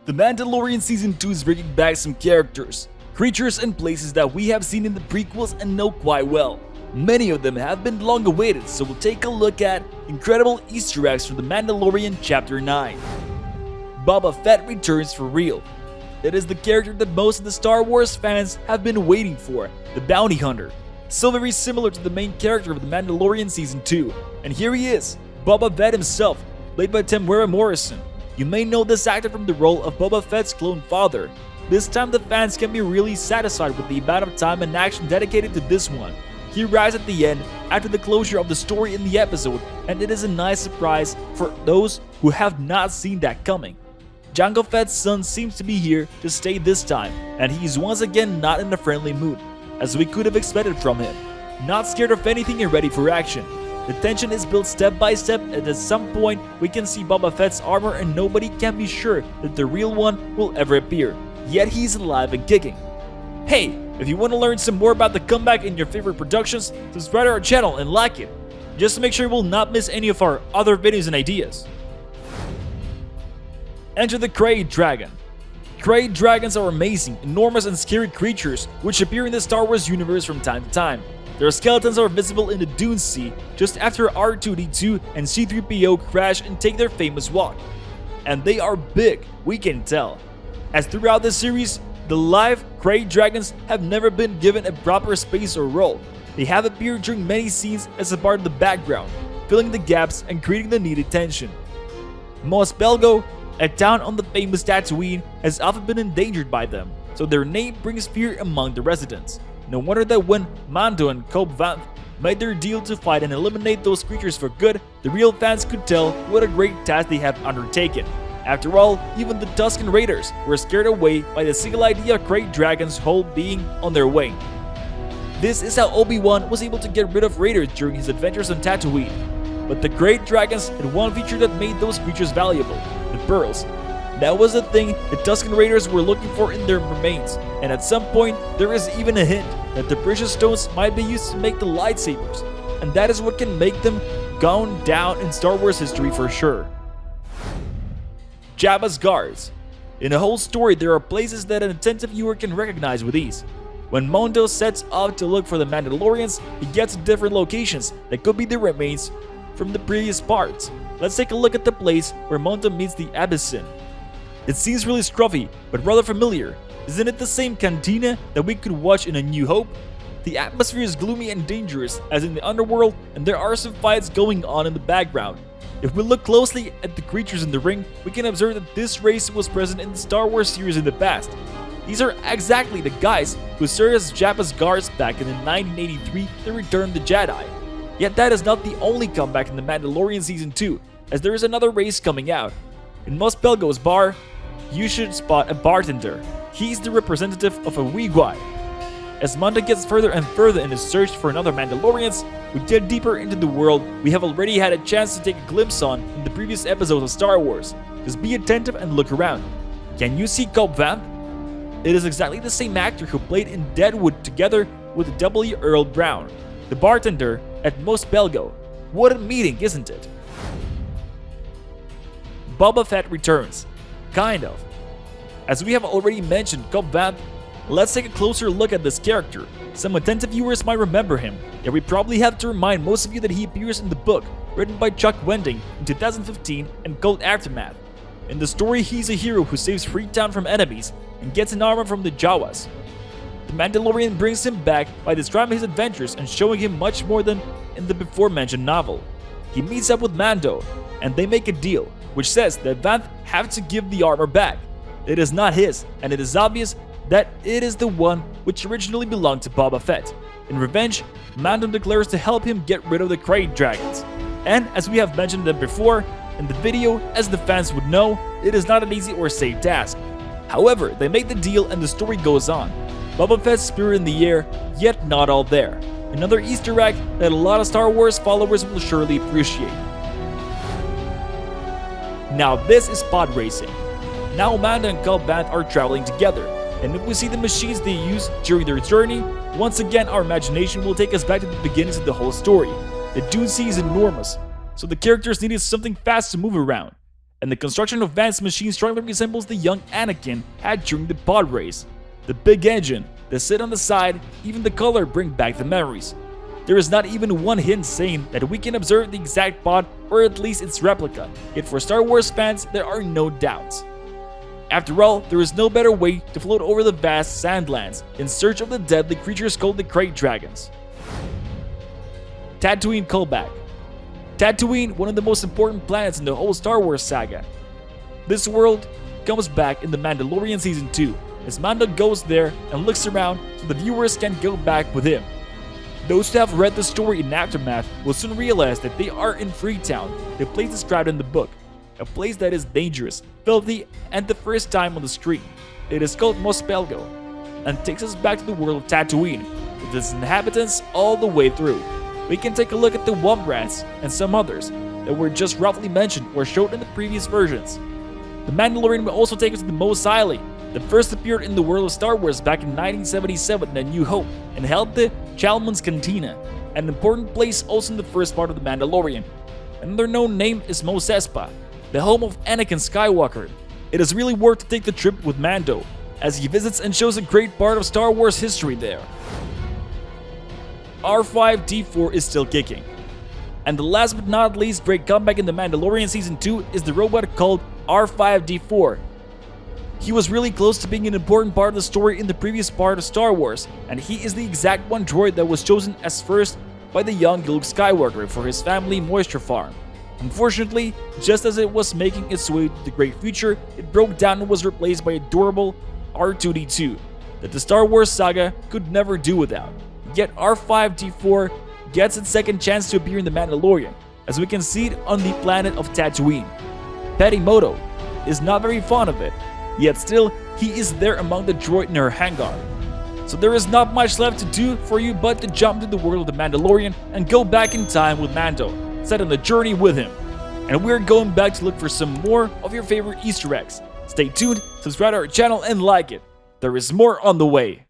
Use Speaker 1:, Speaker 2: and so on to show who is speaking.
Speaker 1: The Mandalorian Season 2 is bringing back some characters, creatures and places that we have seen in the prequels and know quite well. Many of them have been long awaited, so we'll take a look at incredible Easter eggs from The Mandalorian Chapter 9. Boba Fett returns for real. It is the character that most of the Star Wars fans have been waiting for, the bounty hunter. So very similar to the main character of The Mandalorian Season 2. And here he is, Boba Fett himself, played by Temuera Morrison. You may know this actor from the role of Boba Fett's clone father. This time the fans can be really satisfied with the amount of time and action dedicated to this one. He arrives at the end after the closure of the story in the episode, and it is a nice surprise for those who have not seen that coming. Jango Fett's son seems to be here to stay this time, and he is once again not in a friendly mood, as we could have expected from him. Not scared of anything and ready for action. The tension is built step by step, and at some point we can see Boba Fett's armor and nobody can be sure that the real one will ever appear. Yet he's alive and kicking. Hey, if you want to learn some more about the comeback in your favorite productions, subscribe to our channel and like it, just to make sure you will not miss any of our other videos and ideas. Enter the Krayt Dragon. Krayt dragons are amazing, enormous and scary creatures which appear in the Star Wars universe from time to time. Their skeletons are visible in the Dune Sea just after R2-D2 and C-3PO crash and take their famous walk. And they are big, we can tell. As throughout the series, the live Krayt dragons have never been given a proper space or role. They have appeared during many scenes as a part of the background, filling the gaps and creating the needed tension. Mos Pelgo, a town on the famous Tatooine, has often been endangered by them, so their name brings fear among the residents. No wonder that when Mando and Cobb Vanth made their deal to fight and eliminate those creatures for good, the real fans could tell what a great task they have undertaken. After all, even the Tusken Raiders were scared away by the single idea of Krayt dragons whole being on their way. This is how Obi-Wan was able to get rid of raiders during his adventures on Tatooine. But the Krayt dragons had one feature that made those creatures valuable: the pearls. That was the thing the Tusken Raiders were looking for in their remains, and at some point there is even a hint that the precious stones might be used to make the lightsabers, and that is what can make them gone down in Star Wars history for sure. Jabba's guards. In the whole story, there are places that an attentive viewer can recognize with ease. When Mando sets off to look for the Mandalorians, he gets to different locations that could be the remains from the previous parts. Let's take a look at the place where Mando meets the Abyssin. It seems really scruffy, but rather familiar. Isn't it the same cantina that we could watch in A New Hope? The atmosphere is gloomy and dangerous as in the underworld, and there are some fights going on in the background. If we look closely at the creatures in the ring, we can observe that this race was present in the Star Wars series in the past. These are exactly the guys who served as Jabba's guards back in the 1983 The Return of the Jedi. Yet that is not the only comeback in The Mandalorian Season 2, as there is another race coming out. In Mos Pelgo's bar, you should spot a bartender. He's the representative of a Wigwai. As Mando gets further and further in his search for another Mandalorians, we get deeper into the world we have already had a chance to take a glimpse on in the previous episodes of Star Wars. Just be attentive and look around. Can you see Cobb Vanth? It is exactly the same actor who played in Deadwood together with W. Earl Brown, the bartender at Mos Pelgo. What a meeting, isn't it? Boba Fett returns. Kind of. As we have already mentioned Cobb Vanth, let's take a closer look at this character. Some attentive viewers might remember him, yet we probably have to remind most of you that he appears in the book written by Chuck Wendig in 2015 and called Aftermath. In the story, he's a hero who saves Freetown from enemies and gets an armor from the Jawas. The Mandalorian brings him back by describing his adventures and showing him much more than in the before-mentioned novel. He meets up with Mando, and they make a deal, which says that Vanth have to give the armor back. It is not his, and it is obvious that it is the one which originally belonged to Boba Fett. In revenge, Mando declares to help him get rid of the Krayt dragons. And as we have mentioned them before in the video, as the fans would know, it is not an easy or safe task. However, they make the deal and the story goes on. Boba Fett's spirit in the air, yet not all there. Another Easter egg that a lot of Star Wars followers will surely appreciate. Now this is pod racing. Now Mando and Cobb Vanth are traveling together, and if we see the machines they use during their journey, once again our imagination will take us back to the beginnings of the whole story. The Dune Sea is enormous, so the characters needed something fast to move around. and the construction of Van's machine strongly resembles the young Anakin had during the pod race. The big engine, the sit on the side, even the color bring back the memories. There is not even one hint saying that we can observe the exact pod or at least its replica, yet for Star Wars fans there are no doubts. After all, there is no better way to float over the vast sandlands in search of the deadly creatures called the Krayt Dragons. Tatooine callback. Tatooine, one of the most important planets in the whole Star Wars saga. This world comes back in The Mandalorian Season 2, as Mando goes there and looks around so the viewers can go back with him. Those who have read the story in Aftermath will soon realize that they are in Freetown, the place described in the book. A place that is dangerous, filthy, and the first time on the screen. It is called Mos Pelgo, and takes us back to the world of Tatooine, with its inhabitants all the way through. We can take a look at the Womp Rats and some others that were just roughly mentioned or showed in the previous versions. The Mandalorian will also take us to the Mos Eisley, that first appeared in the world of Star Wars back in 1977 in A New Hope, and held the Chalmun's Cantina, an important place also in the first part of The Mandalorian. Another known name is Mos Espa, the home of Anakin Skywalker. It is really worth to take the trip with Mando, as he visits and shows a great part of Star Wars history there. R5-D4 is still kicking. And the last but not least great comeback in The Mandalorian Season 2 is the robot called R5-D4. He was really close to being an important part of the story in the previous part of Star Wars, and he is the exact one droid that was chosen as first by the young Luke Skywalker for his family moisture farm. Unfortunately, just as it was making its way to the great future, it broke down and was replaced by adorable R2-D2 that the Star Wars saga could never do without. Yet R5-D4 gets its second chance to appear in The Mandalorian, as we can see it on the planet of Tatooine. Patty Moto is not very fond of it, yet still he is there among the droid in her hangar. So there is not much left to do for you but to jump to the world of The Mandalorian and go back in time with Mando, set on the journey with him. And we're going back to look for some more of your favorite Easter eggs. Stay tuned, subscribe to our channel and like it. There is more on the way.